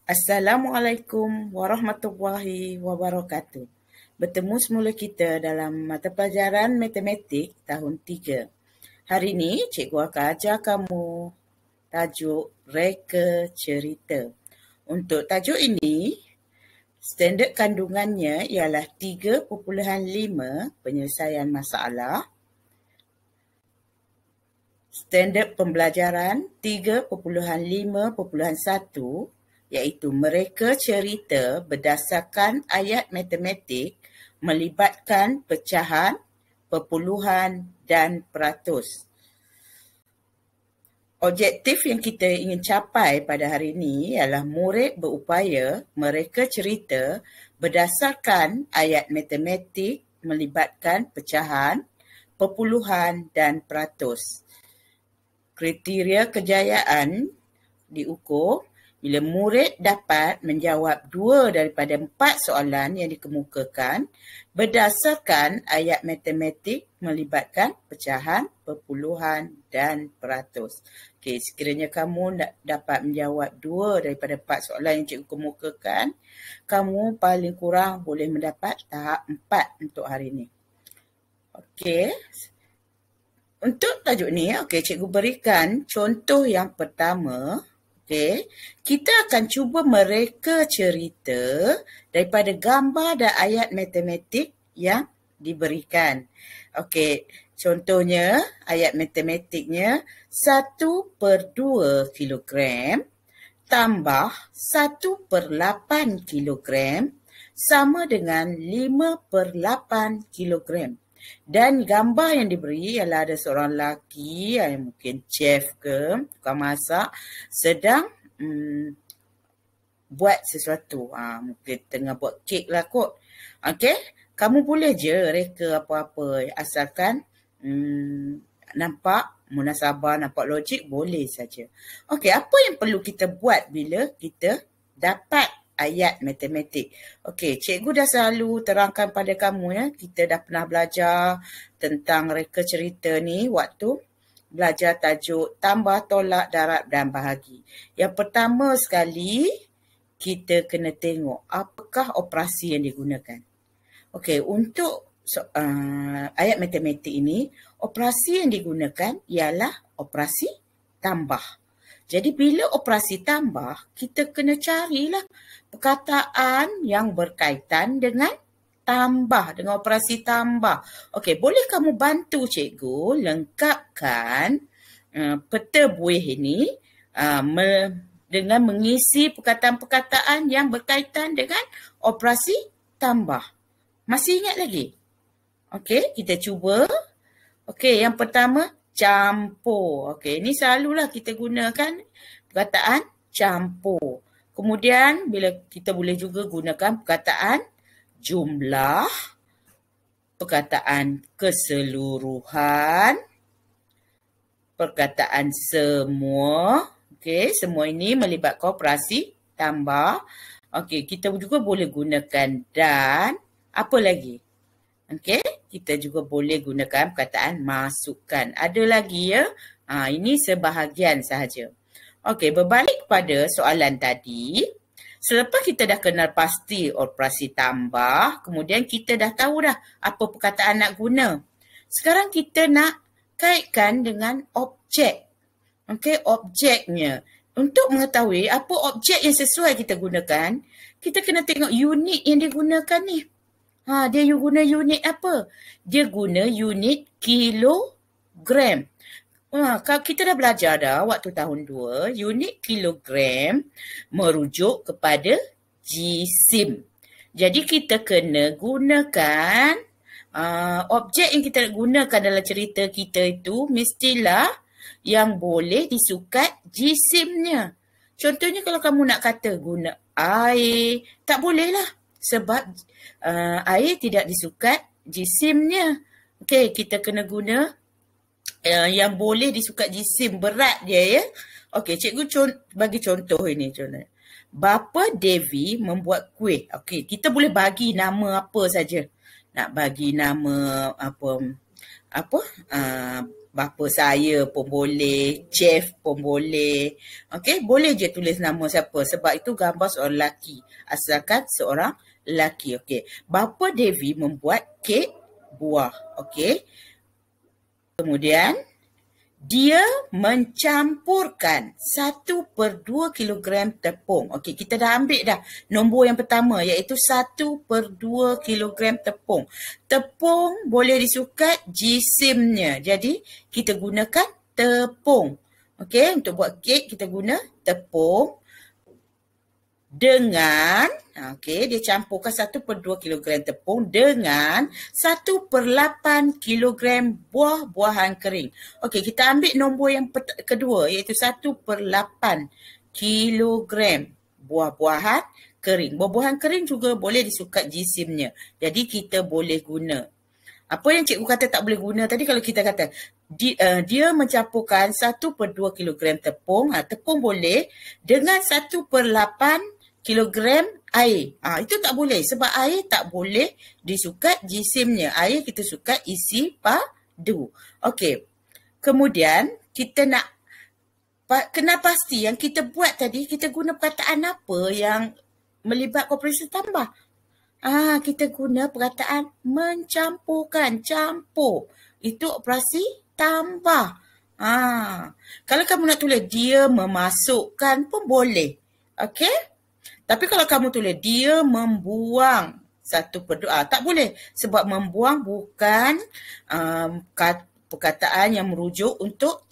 Assalamualaikum warahmatullahi wabarakatuh. Bertemu semula kita dalam mata pelajaran matematik tahun 3. Hari ini cikgu akan ajar kamu tajuk reka cerita. Untuk tajuk ini, standard kandungannya ialah 3.5 penyelesaian masalah. Standard pembelajaran 3.5.1 iaitu mereka cerita berdasarkan ayat matematik melibatkan pecahan, perpuluhan dan peratus. Objektif yang kita ingin capai pada hari ini ialah murid berupaya mereka cerita berdasarkan ayat matematik melibatkan pecahan, perpuluhan dan peratus. Kriteria kejayaan diukur bila murid dapat menjawab 2 daripada 4 soalan yang dikemukakan berdasarkan ayat matematik melibatkan pecahan, perpuluhan dan peratus. Okey, sekiranya kamu dapat menjawab 2 daripada 4 soalan yang cikgu kemukakan, kamu paling kurang boleh mendapat tahap 4 untuk hari ini. Okey. Untuk tajuk ni, cikgu berikan contoh yang pertama. Kita akan cuba mereka cerita daripada gambar dan ayat matematik yang diberikan. Contohnya ayat matematiknya 1/2 kilogram tambah 1/8 kilogram sama dengan 5/8 kilogram. Dan gambar yang diberi ialah ada seorang lelaki yang mungkin chef ke, tukang masak, sedang buat sesuatu. Mungkin tengah buat kek lah kot. Kamu boleh je reka apa-apa asalkan nampak munasabah, nampak logik, boleh saja. Apa yang perlu kita buat bila kita dapat ayat matematik? Cikgu dah selalu terangkan pada kamu ya. Kita dah pernah belajar tentang reka cerita ni waktu belajar tajuk tambah, tolak, darab dan bahagi. Yang pertama sekali, kita kena tengok apakah operasi yang digunakan. Untuk ayat matematik ini, operasi yang digunakan ialah operasi tambah. Jadi bila operasi tambah, kita kena carilah perkataan yang berkaitan dengan tambah, dengan operasi tambah. Boleh kamu bantu cikgu lengkapkan peta buih ini dengan mengisi perkataan-perkataan yang berkaitan dengan operasi tambah. Masih ingat lagi? Kita cuba. Yang pertama, campur. Ini selalulah kita gunakan perkataan campur. Kemudian, bila kita boleh juga gunakan perkataan jumlah, perkataan keseluruhan, perkataan semua. Semua ini melibatkan operasi tambah. Kita juga boleh gunakan dan. Apa lagi? Kita juga boleh gunakan perkataan masukkan. Ada lagi ya. Ini sebahagian sahaja. Berbalik kepada soalan tadi. Selepas kita dah kenal pasti operasi tambah, kemudian kita dah tahu dah apa perkataan nak guna. Sekarang kita nak kaitkan dengan objek. Objeknya. Untuk mengetahui apa objek yang sesuai kita gunakan, kita kena tengok unit yang digunakan ni. Dia guna unit apa? Dia guna unit kilogram. Kalau kita dah belajar dah waktu tahun 2, unit kilogram merujuk kepada jisim. Jadi kita kena gunakan objek yang kita nak gunakan dalam cerita kita itu mestilah yang boleh disukat jisimnya. Contohnya kalau kamu nak kata guna air, tak boleh lah. Sebab air tidak disukat jisimnya. Kita kena guna yang boleh disukat jisim, berat dia ya. Cikgu bagi contoh ini. Bapa Devi membuat kuih. Kita boleh bagi nama apa saja. Nak bagi nama apa? Bapa saya pun boleh, chef pun boleh. Okey, boleh je tulis nama siapa sebab itu gambar seorang lelaki. Asalkan seorang lelaki. Okey. Bapa Devi membuat kek buah. Okey. Kemudian dia mencampurkan 1/2 kilogram tepung. Okey, kita dah ambil dah nombor yang pertama iaitu 1/2 kilogram tepung. Tepung boleh disukat jisimnya. Jadi, kita gunakan tepung. Okey, untuk buat kek kita guna tepung dengan, dia campurkan 1/2 kilogram tepung dengan 1/8 kilogram buah-buahan kering. Okey, kita ambil nombor yang kedua iaitu 1/8 kilogram buah-buahan kering. Buah-buahan kering juga boleh disukat jisimnya. Jadi kita boleh guna. Apa yang cikgu kata tak boleh guna tadi kalau kita kata dia mencampurkan 1/2 kilogram tepung. Tepung boleh dengan 1/8 kilogram air. Itu tak boleh sebab air tak boleh disukat jisimnya. Air kita sukat isi padu. Okey. Kemudian kita nak kena pasti yang kita buat tadi kita guna perkataan apa yang melibatkan operasi tambah. Kita guna perkataan mencampurkan, campur. Itu operasi tambah. Kalau kamu nak tulis dia memasukkan pun boleh. Okey? Tapi kalau kamu tulis dia membuang 1/2, tak boleh. Sebab membuang bukan perkataan yang merujuk untuk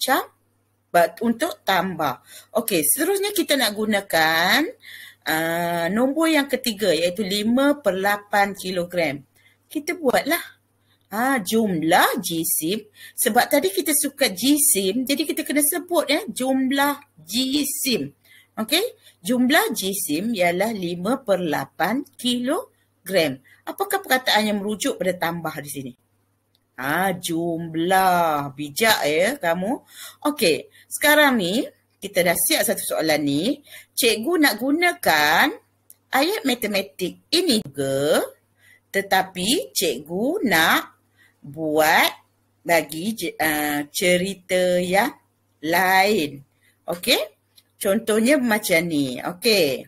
tambah. Okey, seterusnya kita nak gunakan nombor yang ketiga iaitu 5/8 kilogram. Kita buatlah jumlah jisim. Sebab tadi kita sukat jisim, jadi kita kena sebut jumlah jisim. Okey, jumlah jisim ialah 5/8 kilogram. Apakah perkataan yang merujuk pada tambah di sini? Jumlah. Bijak ya kamu. Okey, sekarang ni kita dah siap satu soalan ni. Cikgu nak gunakan ayat matematik ini juga, tetapi cikgu nak buat lagi cerita yang lain. Okey? Contohnya macam ni. Okey.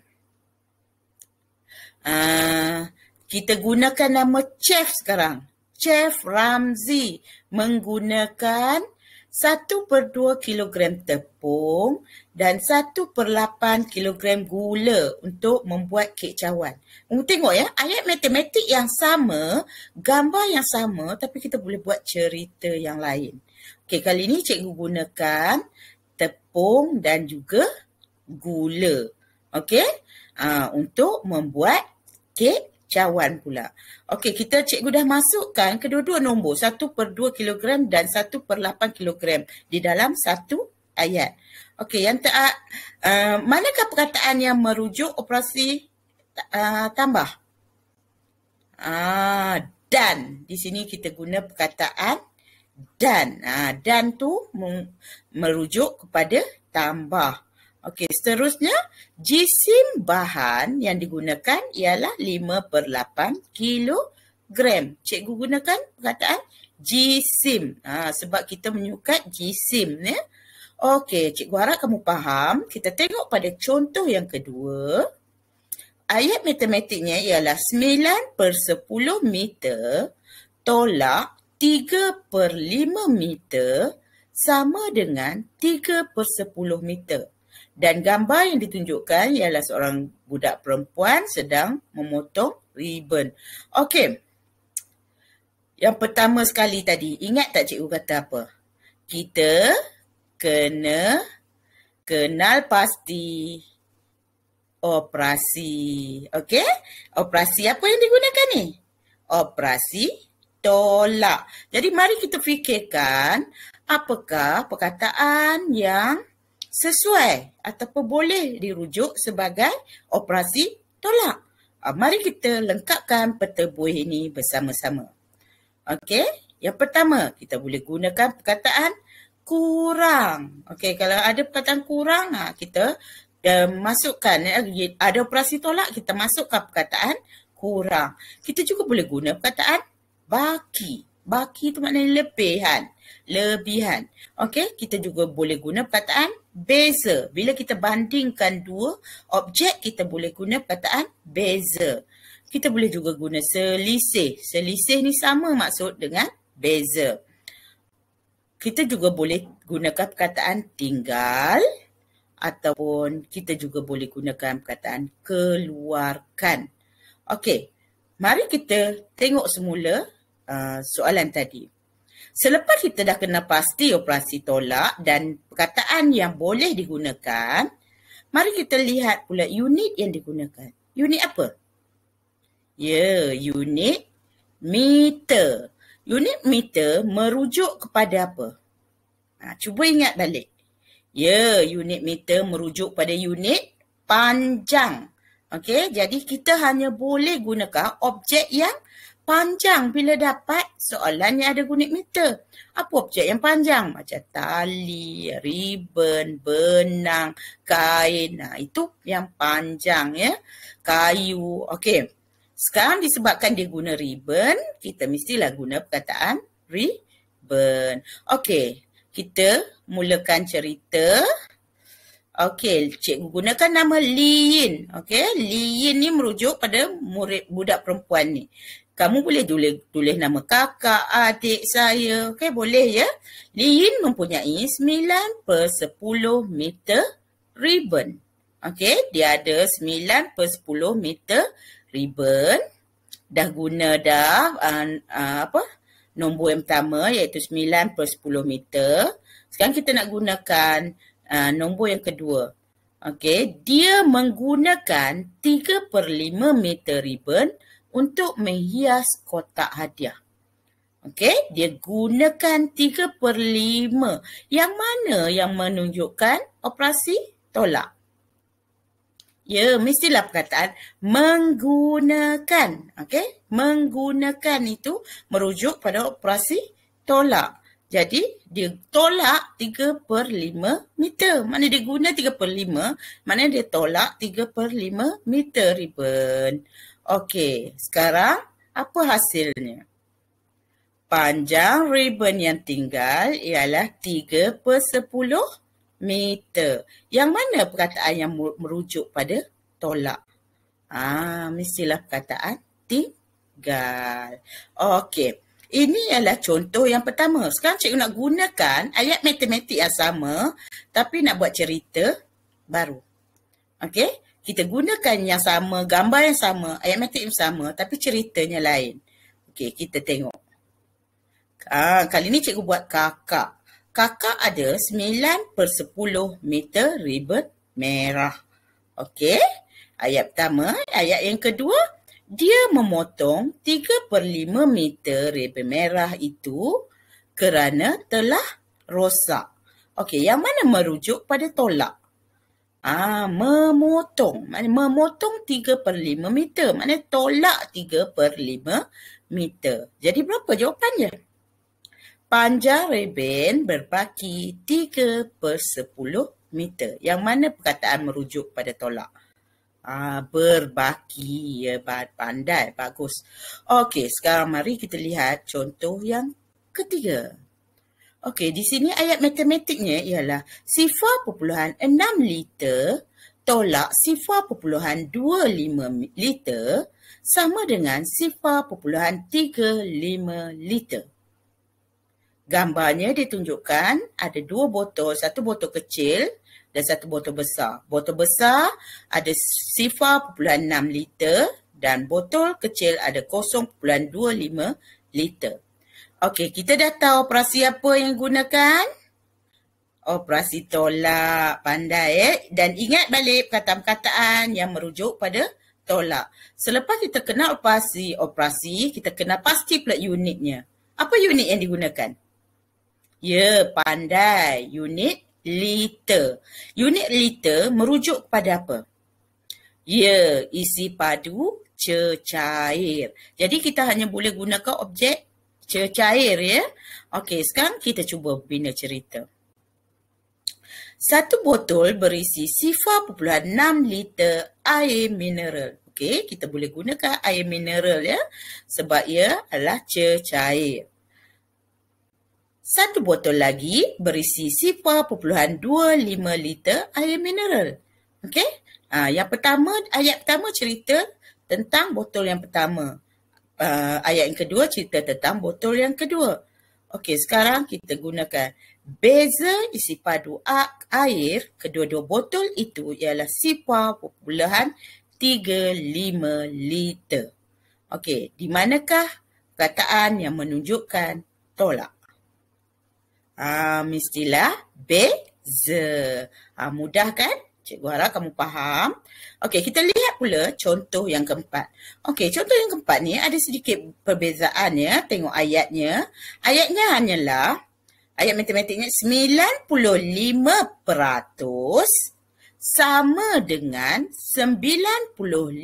Kita gunakan nama Chef sekarang. Chef Ramzi menggunakan 1/2 kilogram tepung dan 1/8 kilogram gula untuk membuat kek cawan. Tengok ya, ayat matematik yang sama, gambar yang sama tapi kita boleh buat cerita yang lain. Okey, kali ini cikgu gunakan tepung dan juga gula. Okey? Untuk membuat kek cawan pula. Okey, cikgu dah masukkan kedua-dua nombor 1/2 kilogram dan 1/8 kilogram di dalam satu ayat. Okey, yang manakah perkataan yang merujuk operasi tambah? Dan. Di sini kita guna perkataan dan. Dan tu merujuk kepada tambah. Okey, seterusnya jisim bahan yang digunakan ialah 5/8 kilogram. Cikgu gunakan perkataan jisim. Sebab kita menyukat jisim ya. Okey, cikgu harap kamu faham. Kita tengok pada contoh yang kedua. Ayat matematiknya ialah 9/10 meter tolak 3/5 meter sama dengan 3/10 meter. Dan gambar yang ditunjukkan ialah seorang budak perempuan sedang memotong ribbon. Okey. Yang pertama sekali tadi, ingat tak cikgu kata apa? Kita kena kenal pasti operasi. Okey? Operasi apa yang digunakan ni? Operasi tolak. Jadi mari kita fikirkan apakah perkataan yang sesuai ataupun boleh dirujuk sebagai operasi tolak. Mari kita lengkapkan peta buih ini bersama-sama. Okey, yang pertama kita boleh gunakan perkataan kurang. Okey, kalau ada perkataan kurang, kita masukkan, ada operasi tolak, kita masukkan perkataan kurang. Kita juga boleh guna perkataan baki. Baki tu maknanya lebihan. Lebihan. Okey, kita juga boleh guna perkataan beza. Bila kita bandingkan dua objek, kita boleh guna perkataan beza. Kita boleh juga guna selisih. Selisih ni sama maksud dengan beza. Kita juga boleh gunakan perkataan tinggal ataupun kita juga boleh gunakan perkataan keluarkan. Okey, mari kita tengok semula soalan tadi. Selepas kita dah kenal pasti operasi tolak dan perkataan yang boleh digunakan, mari kita lihat pula unit yang digunakan. Unit apa? Ya, unit meter. Unit meter merujuk kepada apa? Cuba ingat balik. Ya, unit meter merujuk pada unit panjang. Okey, jadi kita hanya boleh gunakan objek yang panjang bila dapat soalan yang ada unit meter. Apa objek yang panjang? Macam tali, ribbon, benang, kain. Itu yang panjang ya. Kayu. Okey. Sekarang disebabkan dia guna ribbon, kita mestilah guna perkataan ribbon. Okey, kita mulakan cerita. Okey, cikgu gunakan nama Liyin. Okey, Liyin ni merujuk pada budak perempuan ni. Kamu boleh tulis nama kakak, adik saya. Okey, boleh ya. Liyin mempunyai 9/10 meter ribbon. Okey, dia ada 9/10 meter ribbon. Dah guna nombor yang pertama iaitu 9/10 meter. Sekarang kita nak gunakan nombor yang kedua. Okey, dia menggunakan 3/5 meter ribbon untuk menghias kotak hadiah. Okey, dia gunakan 3/5. Yang mana yang menunjukkan operasi tolak? Ya, mestilah perkataan menggunakan. Okey, menggunakan itu merujuk pada operasi tolak. Jadi, dia tolak 3/5 meter. Mana dia guna 3/5, mana dia tolak 3/5 meter ribbon. Okey, sekarang apa hasilnya? Panjang ribbon yang tinggal ialah 3/10 meter. Yang mana perkataan yang merujuk pada tolak? Mestilah perkataan tinggal. Okey. Ini adalah contoh yang pertama. Sekarang cikgu nak gunakan ayat matematik yang sama tapi nak buat cerita baru. Okey? Kita gunakan yang sama, gambar yang sama, ayat matematik yang sama tapi ceritanya lain. Okey, kita tengok. Kali ni cikgu buat kakak. Kakak ada 9/10 meter ribbon merah. Okey? Ayat pertama. Ayat yang kedua, dia memotong 3/5 meter ribbon merah itu kerana telah rosak. Okey, yang mana merujuk pada tolak? Memotong. Memotong 3/5 meter. Maknanya tolak 3/5 meter. Jadi berapa jawapannya? Panjang ribbon berbaki 3/10 meter. Yang mana perkataan merujuk pada tolak? Berbaki. Ya, pandai. Bagus. Okey, sekarang mari kita lihat contoh yang ketiga. Okey, di sini ayat matematiknya ialah 0.6 liter tolak 0.25 liter sama dengan 0.35 liter. Gambarnya ditunjukkan ada dua botol, satu botol kecil dan satu botol besar. Botol besar ada 0.6 liter dan botol kecil ada 0.25 liter. Okey, kita dah tahu operasi apa yang gunakan? Operasi tolak. Pandai Dan ingat balik perkataan-perkataan yang merujuk pada tolak. Selepas kita kenal operasi, kita kenal pasti pula unitnya. Apa unit yang digunakan? Ya, pandai. Unit liter. Unit liter merujuk kepada apa? Ya, isi padu cecair. Jadi kita hanya boleh gunakan objek cecair ya. Okey, sekarang kita cuba bina cerita. Satu botol berisi 0.6 liter air mineral. Okey, kita boleh gunakan air mineral ya sebab ia adalah cecair. Satu botol lagi berisi 0.25 liter air mineral. Okey? Yang pertama, ayat pertama cerita tentang botol yang pertama. Ayat yang kedua cerita tentang botol yang kedua. Okey, sekarang kita gunakan beza isi padu air kedua-dua botol itu ialah 0.35 liter. Okey, di manakah perkataan yang menunjukkan tolak? Mestilah beza. Mudah kan? Cikgu harap kamu faham. Okey, kita lihat pula contoh yang keempat. Okey, contoh yang keempat ni ada sedikit perbezaan ya. Tengok ayatnya. Ayatnya hanyalah, ayat matematiknya 95% sama dengan 95%.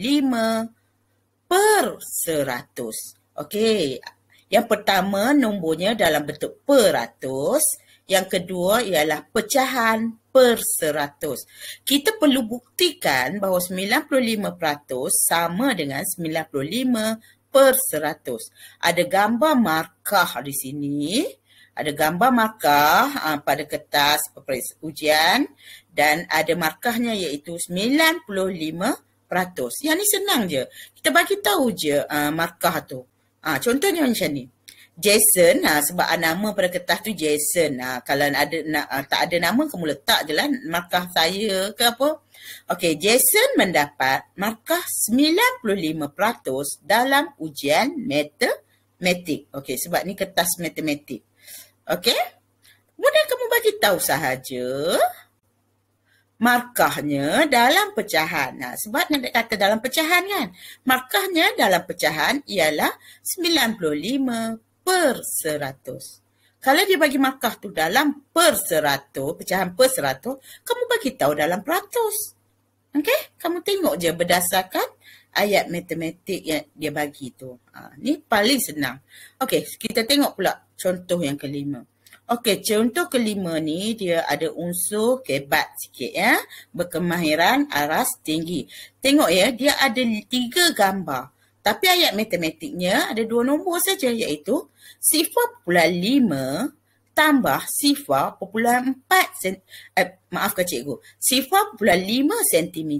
Okey, yang pertama nombornya dalam bentuk peratus, yang kedua ialah pecahan per 100. Kita perlu buktikan bahawa 95% sama dengan 95%. Ada gambar markah di sini. Ada gambar markah pada kertas ujian dan ada markahnya iaitu 95%. Yang ni senang je. Kita bagi tahu je markah tu. Contohnya macam ni. Jason, sebab nama pada kertas tu Jason. Kalau tak ada nama, kamu letak je lah markah saya ke apa. Okey, Jason mendapat markah 95% dalam ujian matematik. Okey, sebab ni kertas matematik. Okey, kemudian kamu bagi tahu sahaja markahnya dalam pecahan. Sebab nak kata dalam pecahan kan. Markahnya dalam pecahan ialah 95%. Kalau dia bagi markah tu dalam per 100, pecahan per 100, kamu bagi tahu dalam peratus. Okey? Kamu tengok je berdasarkan ayat matematik yang dia bagi tu. Ni paling senang. Okey, kita tengok pula contoh yang kelima. Okey, contoh kelima ni dia ada unsur kebat sikit ya. Berkemahiran aras tinggi. Tengok ya, dia ada 3 gambar. Tapi ayat matematiknya ada 2 nombor saja iaitu 0.5 tambah 0.4 maafkan cikgu. 0.5 cm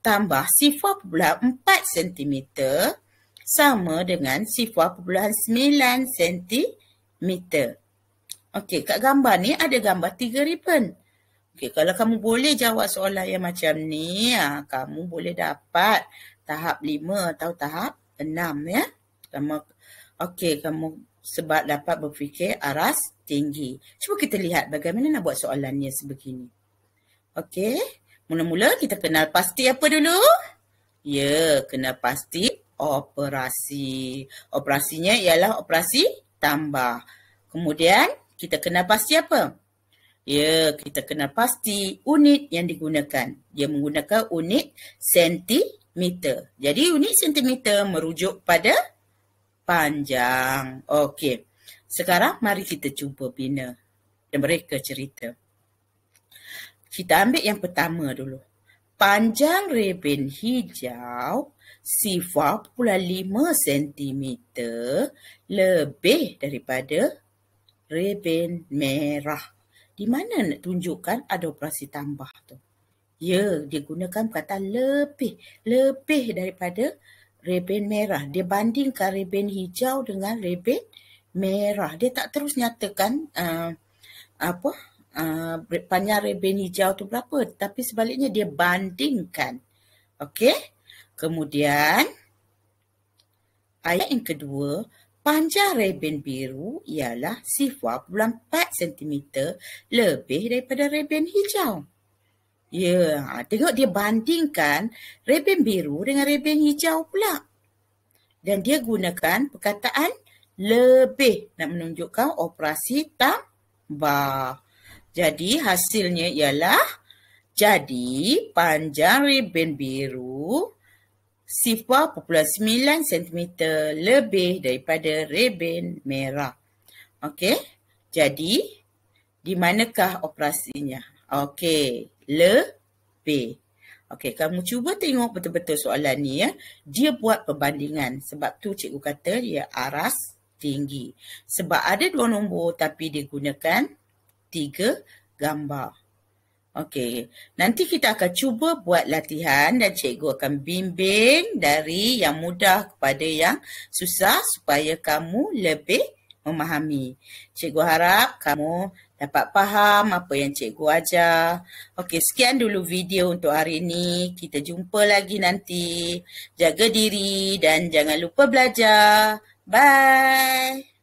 tambah 0.4 cm sama dengan 0.9 cm. Okey, kat gambar ni ada gambar 3 ribbon. Okey, kalau kamu boleh jawab soalan yang macam ni, kamu boleh dapat tahap 5 atau tahap 6 ya. Kamu sebab dapat berfikir aras tinggi. Cuba kita lihat bagaimana nak buat soalannya sebegini. Okey, mula-mula kita kenal pasti apa dulu? Ya, kenal pasti operasi. Operasinya ialah operasi tambah. Kemudian kita kenal pasti apa? Ya, kita kenal pasti unit yang digunakan. Dia menggunakan unit sentimeter. Jadi unit sentimeter merujuk pada panjang. Okey. Sekarang mari kita cuba bina dan mereka cerita. Kita ambil yang pertama dulu. Panjang reben hijau 0.5 cm lebih daripada reben merah. Di mana nak tunjukkan ada operasi tambah tu? Ya, dia gunakan perkataan lebih. Lebih daripada reben merah. Dia bandingkan reben hijau dengan reben merah. Dia tak terus nyatakan panjang reben hijau tu berapa. Tapi sebaliknya dia bandingkan. Okey? Kemudian, ayat yang kedua, panjang reben biru ialah 0.4 cm lebih daripada reben hijau. Ya, tengok dia bandingkan reben biru dengan reben hijau pula. Dan dia gunakan perkataan lebih nak menunjukkan operasi tambah. Jadi hasilnya ialah jadi panjang reben biru 0.9 cm lebih daripada reben merah. Okey, jadi di manakah operasinya? Okey, lebih. Okey, kamu cuba tengok betul-betul soalan ni ya. Dia buat perbandingan. Sebab tu cikgu kata dia aras tinggi. Sebab ada 2 nombor tapi dia gunakan 3 gambar. Okey, nanti kita akan cuba buat latihan dan cikgu akan bimbing dari yang mudah kepada yang susah supaya kamu lebih memahami. Cikgu harap kamu dapat faham apa yang cikgu ajar. Okey, sekian dulu video untuk hari ini. Kita jumpa lagi nanti. Jaga diri dan jangan lupa belajar. Bye.